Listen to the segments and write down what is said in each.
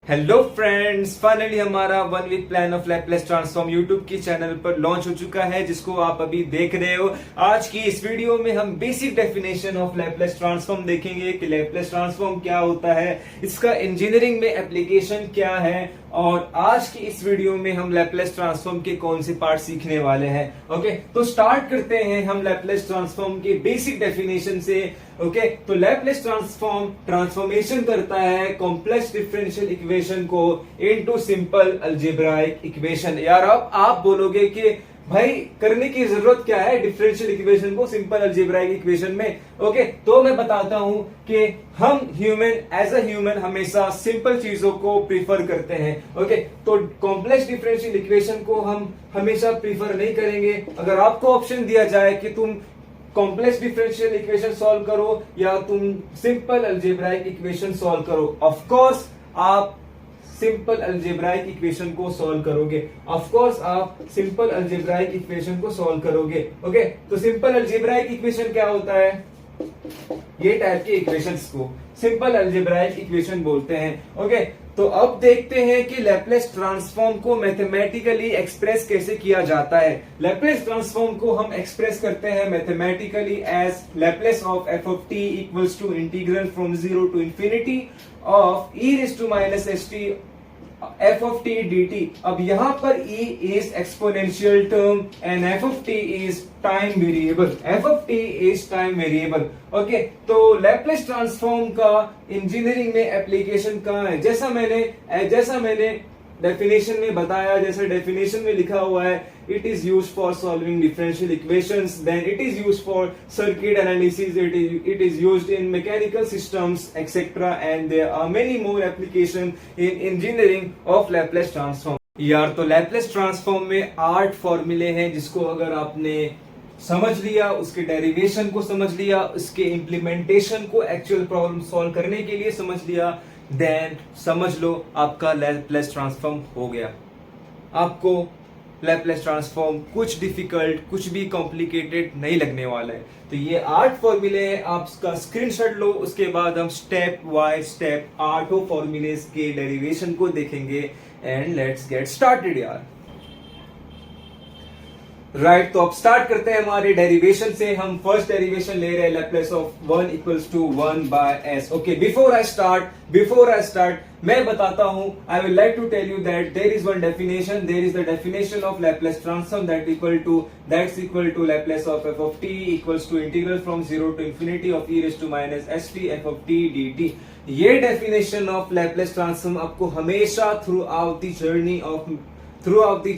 Hello friends, finally हमारा 1 week plan of Laplace transform YouTube की channel पर launch हो चुका है, जिसको आप अभी देख रहे हो। आज की इस वीडियो में हम basic definition of Laplace transform देखेंगे कि लैपलेस ट्रांसफॉर्म क्या होता है, इसका इंजीनियरिंग में एप्लीकेशन क्या है, और आज की इस वीडियो में हम लैपलेस ट्रांसफॉर्म के कौन से पार्ट सीखने वाले हैं। ओके, तो स्टार्ट करते हैं हम लैपलेस ट्रांसफॉर्म के बेसिक डेफिनेशन से। ओके, तो लैपलेस ट्रांसफॉर्म ट्रांसफॉर्मेशन करता है कॉम्प्लेक्स डिफरेंशियल इक्वेशन को इनटू सिंपल अलजेब्राइक इक्वेशन। यार अब आप बोलोगे कि भाई करने की जरूरत क्या है डिफरेंशियल इक्वेशन को सिंपल अलजेब्राइक इक्वेशन में। ओके, तो मैं बताता हूं कि हम एज अ ह्यूमन हमेशा सिंपल चीजों को प्रीफर करते हैं। ओके, तो कॉम्प्लेक्स डिफरेंशियल इक्वेशन को हम हमेशा प्रीफर नहीं करेंगे। अगर आपको ऑप्शन दिया जाए कि तुम कॉम्प्लेक्स डिफरेंशियल इक्वेशन सॉल्व करो या तुम सिंपल अलजेब्राइक इक्वेशन सॉल्व करो, ऑफ कोर्स आप सिंपल अलजेब्राइक इक्वेशन को सॉल्व करोगे। ऑफ कोर्स आप सिंपल अलजेब्राइक इक्वेशन को सॉल्व करोगे। ओके, तो सिंपल अलजेब्राइक इक्वेशन क्या होता है? ये टाइप के इक्वेशंस को सिंपल अलजेब्राइक इक्वेशन बोलते हैं। ओके, तो अब देखते हैं कि लैपलेस ट्रांसफॉर्म को मैथमेटिकली एक्सप्रेस कैसे किया जाता है। लैपलेस ट्रांसफॉर्म को हम एक्सप्रेस करते हैं mathematically as Laplace of F of T equals to integral from 0 to infinity of e raise to minus S T f of t dt। अब यहां पर e is exponential term and f of t is time variable। f of t is time variable। Okay, तो Laplace transform का engineering में application कहां है? जैसा मैंने डेफिनेशन में बताया, जैसा डेफिनेशन में लिखा हुआ है, it is used for solving differential equations, then it is used for circuit analysis, it is used in mechanical systems etcetera, and there are many more application in engineering of Laplace transform. यार, तो Laplace transform में 8 फॉर्मूले हैं, जिसको अगर आपने समझ लिया, उसके डेरिवेशन को समझ लिया, उसके इंप्लीमेंटेशन को एक्चुअल प्रॉब्लम सॉल्व करने के लिए समझ लिया, देन समझ लो आपका लैपलेस ट्रांसफॉर्म हो गया। आपको लैपलेस ट्रांसफॉर्म कुछ डिफिकल्ट, कुछ भी कॉम्प्लिकेटेड नहीं लगने वाला है। तो ये 8 फॉर्मूले हैं, आप उसका स्क्रीनशॉट लो। उसके बाद हम स्टेप बाय स्टेप 8 फॉर्मूले के डेरिवेशन को देखेंगे। एंड लेट्स गेट स्टार्टेड यार। राइट, तो अब स्टार्ट करते हैं हमारे डेरिवेशन से। हम फर्स्ट डेरिवेशन ले रहे हैं Laplace of 1 equals to 1 by s। Okay, before I start मैं बताता हूं, I will like to tell you that there is one definition, there is the definition of Laplace transform that's equal to Laplace of f of t equals to integral from 0 to infinity of e raise to minus st f of t dt। ये definition of Laplace transform आपको हमेशा through out the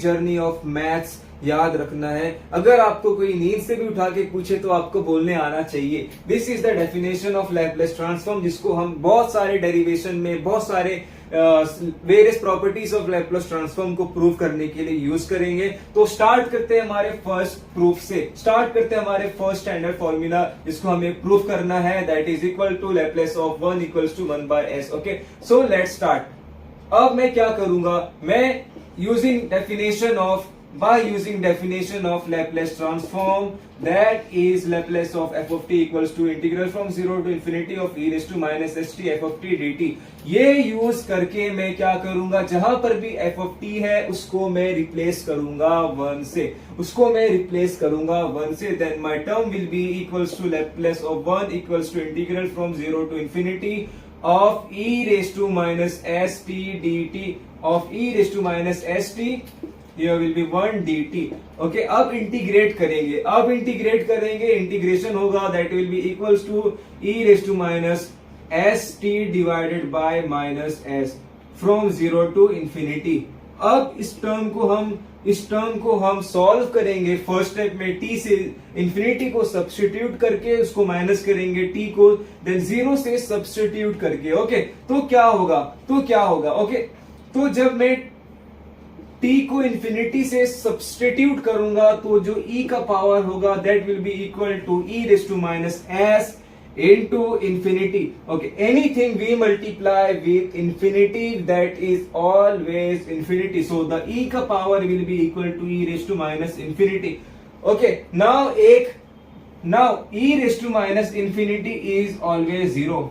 journey of maths याद रखना है। अगर आपको कोई नींद से भी उठा के पूछे तो आपको बोलने आना चाहिए। This is the definition of Laplace transform, जिसको हम बहुत सारे डेरिवेशन में, बहुत सारे various properties of Laplace transform को प्रूव करने के लिए यूज करेंगे। तो स्टार्ट करते हैं हमारे फर्स्ट प्रूफ से। स्टार्ट करते हैं हमारे फर्स्ट स्टैंडर्ड फॉर्मूला, जिसको हमें प्रूव करना है, that is equal to Laplace of 1 equals to 1 by s। Okay, so let's start. अब मैं क्या करूंगा, मैं by using definition of Laplace transform, that is Laplace of f of t equals to integral from 0 to infinity of e raised to minus st f of t dt। ये use करके मैं क्या करूंगा, जहां पर भी f of t है उसको मैं रिप्लेस करूंगा 1 से, then my term will be equals to Laplace of 1 equals to integral from 0 to infinity of e raised to minus st dt of e raised to minus st, here will be 1 dt। Okay, अब integrate करेंगे, integration होगा, that will be equals to e raise to minus st divided by minus s from 0 to infinity. अब इस term को हम solve करेंगे। First step में t से इंफिनिटी को सब्स्टिट्यूट करके उसको माइनस करेंगे, t को देन 0 से सब्स्टिट्यूट करके। ओके, तो क्या होगा ओके, तो जब मैं t को इंफिनिटी से सब्स्टिट्यूट करूंगा तो जो e का पावर होगा that will be equal to e raise to minus s into infinity। Okay, anything we multiply with infinity, that is always infinity, so the e का power will be equal to e raised to minus infinity। Okay, now e raised to minus infinity is always 0।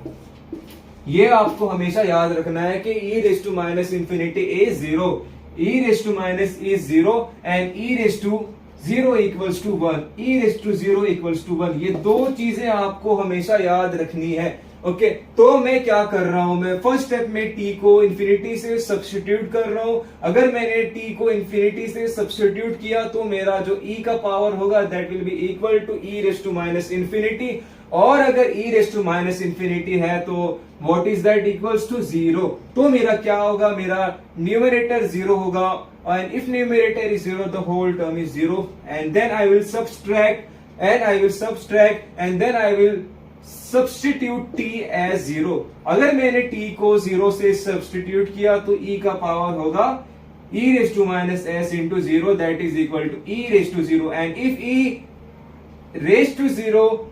ये आपको हमेशा याद रखना है कि e raise to minus infinity is zero, e raise to minus is zero and e raise to zero equals to one, e raise to zero equals to one. ये दो चीजें आपको हमेशा याद रखनी है। ओके तो मैं क्या कर रहा हूं, मैं फर्स्ट स्टेप में t को इंफिनिटी से सब्स्टिट्यूट कर रहा हूं। अगर मैंने t को इंफिनिटी से सब्स्टिट्यूट किया तो मेरा जो e का पावर होगा that will be equal to e raise to minus infinity, और अगर e raise to minus infinity है तो what is that equals to zero. तो मेरा क्या होगा, मेरा न्यूमरेटर जीरो होगा, and if numerator is zero the whole term is zero, and then I will subtract and then I will substitute t as zero। अगर मैंने t को zero से सब्स्टिट्यूट किया तो e का पावर होगा e raise to minus s into zero that is equal to e raise to zero, and if e raise to zero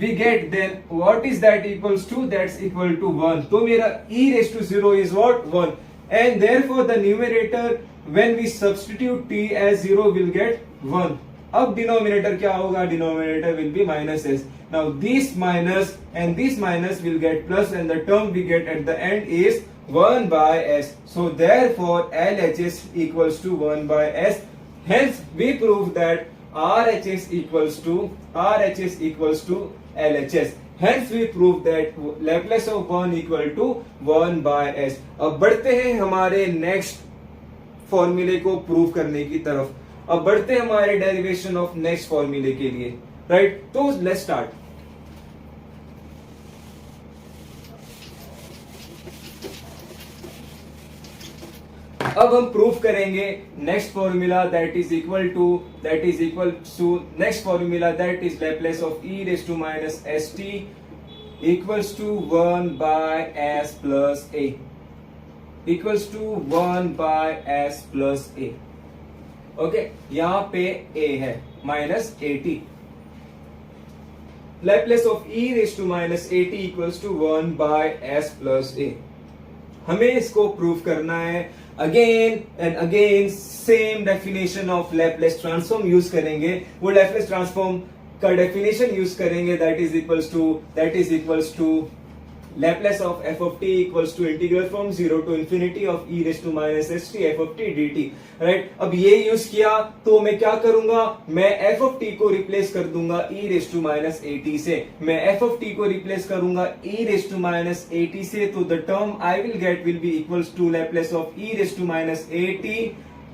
we get, then what is that equals to, that's equal to 1। तो मेरा e raised to 0 is what, 1, and therefore the numerator when we substitute t as 0 will get 1। अब denominator क्या होगा, denominator will be minus s। now this minus and this minus will get plus, and the term we get at the end is 1 by s। so therefore LHS equals to 1 by s, hence we prove that RHS equals to LHS, hence we prove that Laplace of 1 equal to 1 by s। अब बढ़ते हैं हमारे next फॉर्मूले को prove करने की तरफ, अब बढ़ते हैं हमारे डेरिवेशन ऑफ नेक्स्ट फॉर्मूले के लिए, राइट। तो लेट्स स्टार्ट। अब हम प्रूफ करेंगे next formula that is equal to next formula that is Laplace of e raise to minus S T equals to 1 by s plus a, equals to 1 by s plus a। Okay यहां पे a है minus at, Laplace of e raise to minus at equals to 1 by s plus a। हमें इसको prove करना है। Again and again same definition of Laplace transform use करेंगे, वो Laplace transform का डेफिनेशन यूज करेंगे that is equals to Laplace of f of t equals to integral from 0 to infinity of e raised to minus st f of t dt, right. अब ये use किया तो मैं क्या करूंगा, मैं f of t को रिप्लेस कर दूंगा e raised to minus at से, मैं f of t को रिप्लेस करूंगा e raised to minus at से, तो the term I will get will be equals to Laplace of e raised to minus at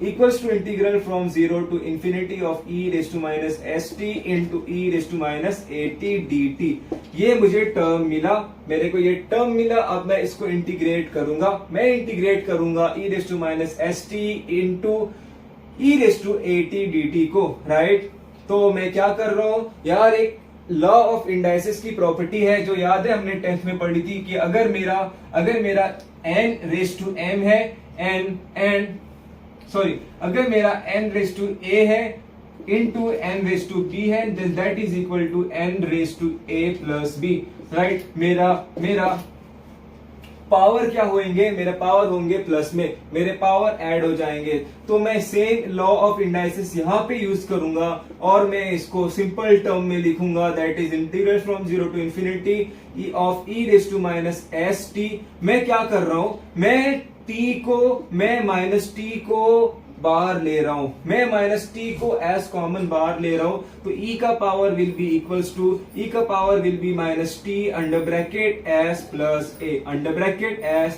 equals to integral from 0 to infinity of e raised to minus st into e raised to minus at dt। ये मुझे term मिला, मेरे को ये term मिला। अब मैं इसको इंटीग्रेट करूंगा, मैं इंटीग्रेट करूंगा e raised to minus st into e raised to at dt को, राइट। तो मैं क्या कर रहा हूं यार, एक लॉ ऑफ इंडाइसिस की प्रॉपर्टी है जो याद है हमने 10th में पढ़ी थी कि अगर मेरा n रेस टू m है अगर मेरा n रेस टू a है into n raise to b है, then that is equal to n raise to a plus b, right. मेरा पावर क्या होंगे, मेरे पावर होंगे प्लस में, मेरे पावर ऐड हो जाएंगे। तो मैं सेम लॉ ऑफ इंडाइसिस यहां पे यूज करूंगा और मैं इसको सिंपल टर्म में लिखूंगा that is integral from 0 to infinity of e raise to minus S T. मैं क्या कर रहा हूं, मैं माइनस टी को बाहर ले रहा हूं, मैं माइनस टी को एज कॉमन बाहर ले रहा हूं, तो e का power will be equals to minus T under bracket S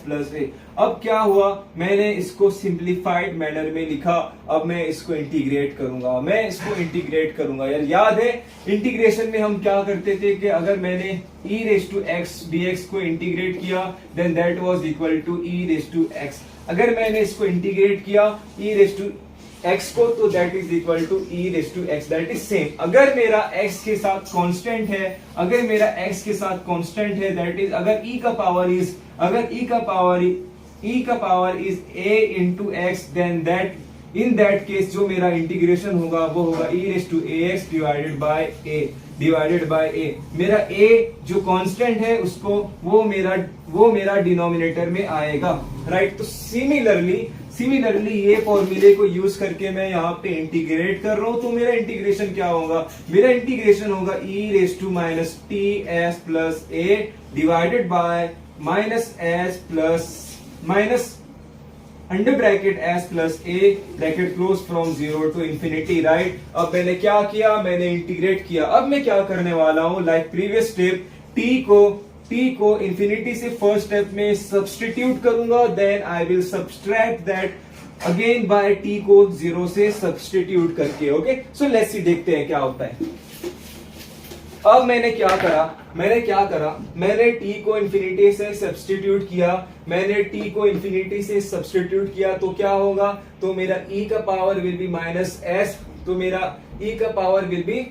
plus a. अब क्या हुआ, मैंने इसको सिंप्लीफाइड मैनर में लिखा। अब मैं इसको इंटीग्रेट करूंगा यार याद है इंटीग्रेशन में हम क्या करते थे कि अगर मैंने e raise to x dx को इंटीग्रेट किया then that was equal to e raise to x। अगर मैंने इसको इंटीग्रेट किया e रेस टू x को तो that is equal to e raise to x, that is same. अगर मेरा x के साथ कांस्टेंट है दैट इज अगर e का power is a into X, then that in that case जो मेरा इंटीग्रेशन होगा वो होगा e raise to ax divided by a। मेरा a जो कांस्टेंट है उसको वो मेरा डिनोमिनेटर में आएगा, राइट। तो सिमिलरली ये फॉर्मूले को यूज करके मैं यहाँ पे इंटीग्रेट कर रहा हूं, तो मेरा इंटीग्रेशन क्या होगा, मेरा इंटीग्रेशन होगा e raise to minus T S plus A divided by minus S plus minus under bracket S plus A bracket close from 0 to infinity, right. अब मैंने क्या किया, मैंने इंटीग्रेट किया। अब मैं क्या करने वाला हूं, लाइक प्रीवियस स्टेप, t को इंफिनिटी से फर्स्ट स्टेप में सब्सटीट्यूट करूंगा, then I will subtract that again by t को 0 से सब्सटीट्यूट करके। ओके, सो लेट्स सी, देखते हैं क्या होता है। अब मैंने क्या करा, मैंने t को इंफिनिटी से सब्सटीट्यूट किया, तो क्या होगा, तो मेरा e का power will be minus s, तो मेरा e का power will be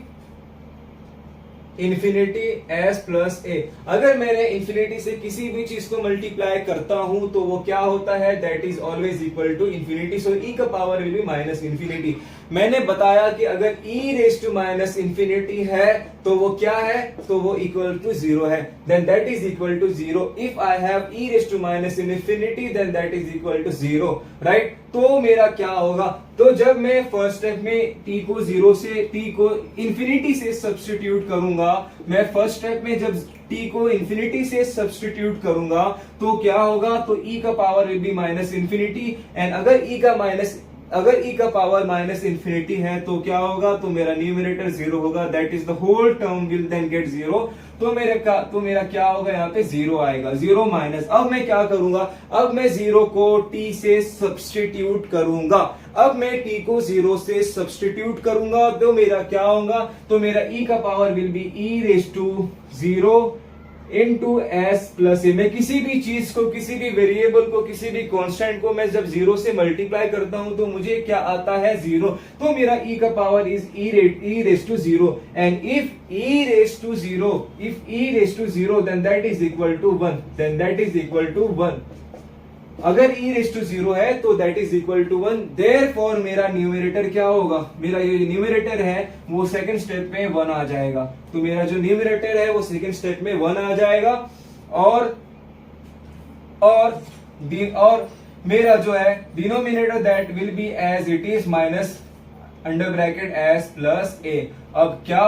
infinity s plus a. अगर मैंने इंफिनिटी से किसी भी चीज को मल्टीप्लाई करता हूं तो वो क्या होता है, that is always equal to infinity, so e का power will be minus infinity. मैंने बताया कि अगर e raise to minus infinity है तो वो क्या है, तो वो इक्वल टू 0 है, then that is equal to 0। If I have e raise to minus infinity then that is equal to 0, right. तो मेरा क्या होगा, तो जब मैं फर्स्ट स्टेप में t को इंफिनिटी से सब्सटीट्यूट करूंगा, मैं फर्स्ट स्टेप में जब t को इंफिनिटी से सब्सटीट्यूट करूंगा तो क्या होगा, तो e का power will be minus infinity, and अगर e का पावर माइनस इंफिनिटी है तो क्या होगा, तो मेरा न्यूमरेटर 0 होगा, that is the whole term will then get 0। तो मेरा क्या होगा, यहाँ पे 0 आएगा, 0 माइनस। अब मैं क्या करूंगा, अब मैं 0 को t से सब्सटीट्यूट करूंगा, तो मेरा क्या होगा, तो मेरा e का power will be e raise to 0 into s plus a. मैं किसी भी चीज को, किसी भी वेरिएबल को, किसी भी कांस्टेंट को मैं जब 0 से मल्टीप्लाई करता हूं तो मुझे क्या आता है, 0। तो मेरा e का power is e raise to 0, and if e raise to 0 then that is equal to 1, अगर e रेस टू 0 है तो that is equal to 1। Therefore मेरा न्यूमरेटर क्या होगा, मेरा ये न्यूमरेटर है वो सेकंड स्टेप में 1 आ जाएगा, तो मेरा जो न्यूमरेटर है वो सेकंड स्टेप में 1 आ जाएगा, और मेरा जो है denominator that will be as it is minus under bracket S plus a. अब क्या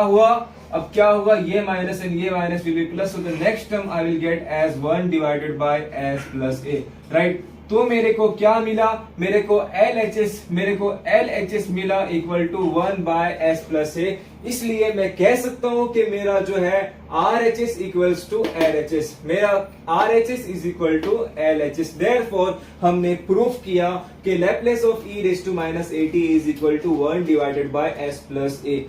हुआ, ये माइनस एंड ये minus will be plus, so the next term I will get as 1 divided by s plus a, right. तो मेरे को क्या मिला, मेरे को LHS मिला equal to 1 by s plus a. इसलिए मैं कह सकता हूं कि मेरा जो है RHS इक्वल्स टू LHS, मेरा RHS is equal to LHS। Therefore हमने प्रूफ किया कि Laplace of e raise to minus 80 is equal to 1 divided by s plus a.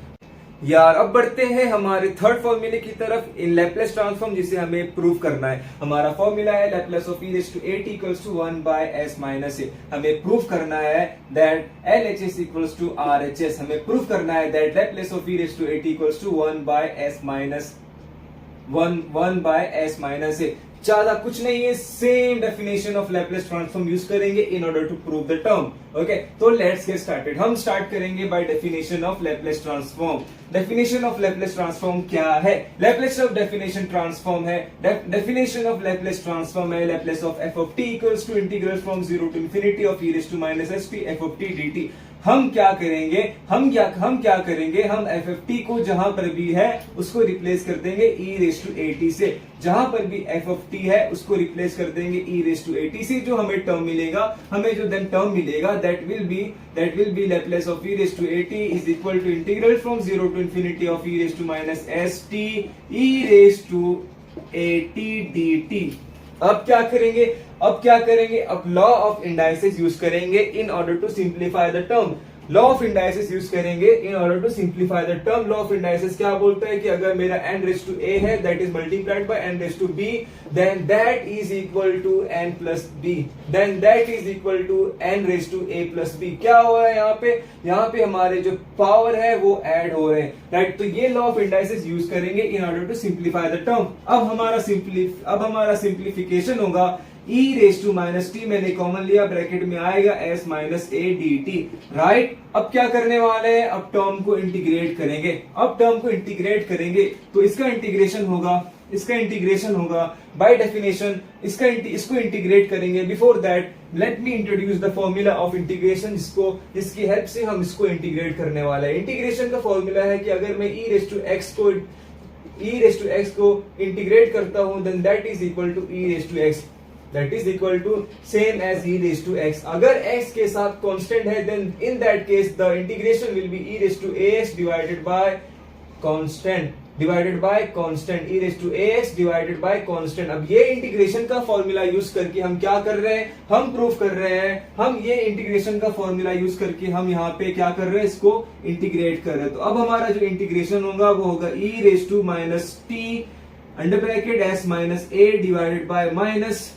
यार अब बढ़ते हैं हमारे थर्ड फॉर्मूले की तरफ इन लैप्लेस ट्रांसफॉर्म, जिसे हमें प्रूव करना है। हमारा फॉर्मूला है Laplace of e raise to 8 equals to 1 by s minus a. हमें प्रूव करना है that LHS equals to RHS, हमें प्रूव करना है that Laplace of e raise to 8 equals to 1 by s minus a. ज्यादा कुछ नहीं है, same definition of Laplace transform use करेंगे in order to prove the term. Okay, तो let's get started. हम स्टार्ट करेंगे by definition of Laplace transform. Definition of Laplace transform क्या है? लैप्लेस ऑफ डेफिनेशन ट्रांसफॉर्म है, डेफिनेशन ऑफ लैप्लेस ट्रांसफॉर्म है Laplace of f of t equals to integral from 0 to infinity of e raise to minus st f of t dt। हम क्या करेंगे, हम f of t को जहां पर भी है उसको रिप्लेस कर देंगे e रेज़ टू at से। जहां पर भी f of t है उसको रिप्लेस कर देंगे e रेज़ टू at से। जो हमें टर्म मिलेगा, हमें जो देन टर्म मिलेगा that will be Laplace of e raise to at is equal to integral from 0 to infinity of e raise to minus st e raise to at dt। अब क्या करेंगे, अब लॉ ऑफ इंडाइसेस यूज करेंगे in order to simplify the term. Law of indices use करेंगे in order to simplify the term. Law of indices क्या बोलता है कि अगर मेरा n रेज़ टू a है that is multiplied by n raise to b, then that is equal to n plus b, then that is equal to n raise to a plus b। क्या हो रहा है यहाँ पे हमारे जो power है वो ऐड हो रहे हैं, राइट। तो ये लॉ ऑफ इंडाइसेस यूज करेंगे in order to simplify the term. अब हमारा सिंप्लीफिकेशन होगा e raise to minus t, मैंने कॉमन लिया, ब्रैकेट में आएगा s minus a dt, right. अब क्या करने वाले हैं, अब टर्म को इंटीग्रेट करेंगे। तो इसका इंटीग्रेशन होगा बाय डेफिनेशन, इसको इंटीग्रेट करेंगे। Before that let me introduce the formula of integration, जिसकी हेल्प से हम इसको इंटीग्रेट करने वाले हैं। इंटीग्रेशन का फॉर्मूला है कि अगर मैं e रेज़ टू x को e रेज टू x को इंटीग्रेट करता हूं then that is equal to e raise to x, that is equal to same as e raise to x। अगर x के साथ कांस्टेंट है then in that case the integration will be e raise to ax divided by constant e raise to ax divided by constant. अब ये integration का formula use करके हम क्या कर रहे हैं, हम प्रूव कर रहे हैं, हम ये इंटीग्रेशन का फॉर्मूला यूज करके हम यहाँ पे क्या कर रहे हैं, इसको इंटीग्रेट कर रहे हैं। तो अब हमारा जो इंटीग्रेशन होगा वो होगा e raise to minus T under bracket s minus a divided by minus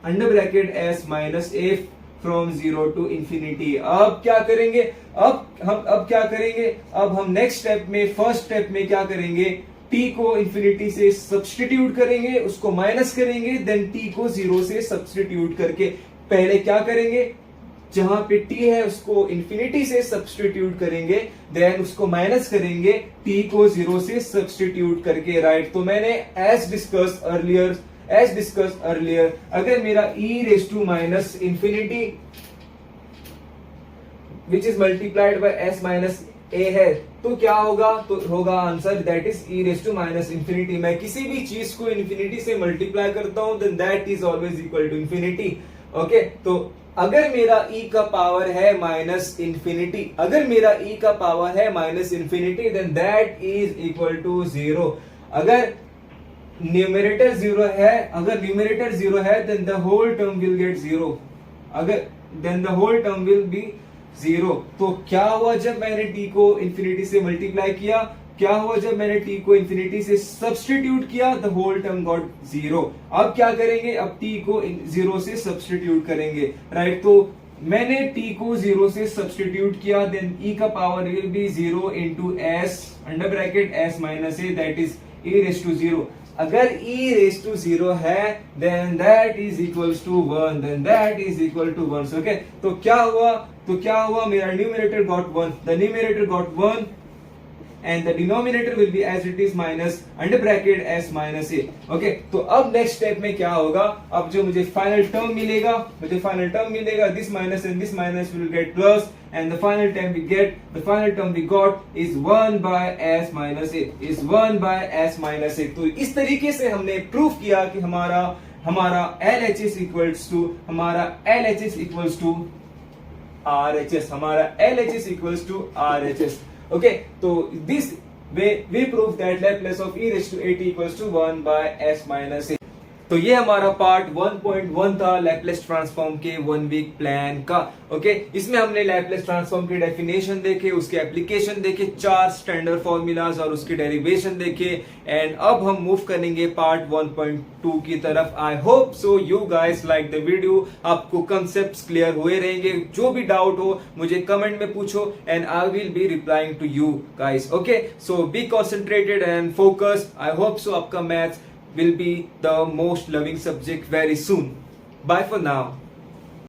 under bracket s minus a from 0 to infinity. अब क्या करेंगे, अब क्या करेंगे, अब हम नेक्स्ट स्टेप में, फर्स्ट स्टेप में क्या करेंगे, t को इंफिनिटी से सब्सटीट्यूट करेंगे, उसको माइनस करेंगे, देन t को 0 से सब्सटीट्यूट करके पहले क्या करेंगे, जहां पे t है उसको इंफिनिटी से सब्सटीट्यूट करेंगे, देन उसको माइनस करेंगे t को 0 से सब्सटीट्यूट करके, राइट। तो मैंने एज डिस्कस अर्लियर अगर मेरा e raise to minus infinity which is multiplied by s minus a है तो क्या होगा, तो होगा answer that is e raise to minus infinity. मैं किसी भी चीज को इंफिनिटी से मल्टीप्लाई करता हूं then that is always equal to infinity. Okay, तो अगर मेरा e का पावर है माइनस इंफिनिटी, अगर मेरा e का पावर है minus infinity then that is equal to 0। अगर न्यूमरेटर 0 है, अगर न्यूमरेटर 0 है then the whole term will get 0, अगर then the whole term will be 0। तो क्या हुआ जब मैंने t को इंफिनिटी से मल्टीप्लाई किया, क्या हुआ जब मैंने t को इंफिनिटी से सब्सटीट्यूट किया, द होल टर्म गॉट 0। अब क्या करेंगे, अब t को 0 से सब्सटीट्यूट करेंगे, राइट। तो मैंने t को 0 से सब्सटीट्यूट किया देन e का power will be 0 into s under bracket s minus a that is e raise to 0। अगर e रेज टू 0 है then that is equals to 1, then that is equal to 1। Okay, तो क्या हुआ, मेरा numerator got 1, the numerator got 1 and the denominator will be as it is minus under bracket s minus a। Okay, तो अब next step में क्या होगा, अब जो मुझे फाइनल टर्म मिलेगा, this minus and this minus will get plus and the final term we got is 1 by s minus a, is 1 by s minus a। तो इस तरीके से हमने प्रूफ किया कि हमारा LHS equals to RHS। Okay, so this way we prove that Laplace of e raised to at equals to 1 by s minus a। तो ये हमारा पार्ट 1.1 था लैपलेस ट्रांसफॉर्म के 1 वीक प्लान का। ओके, इसमें हमने लैपलेस ट्रांसफॉर्म की definition देखे, उसके एप्लीकेशन देखे, 4 स्टैंडर्ड फॉर्मूलाज और उसके डेरिवेशन देखे, एंड अब हम मूव करेंगे पार्ट 1.2 की तरफ। आई hope so you guys like the video, आपको कंसेप्ट्स क्लियर हुए रहेंगे। जो भी डाउट हो मुझे कमेंट में पूछो and I will be replying to you guys. Okay, so be concentrated and focus. I hope so आपका maths will be the most loving subject very soon. Bye for now.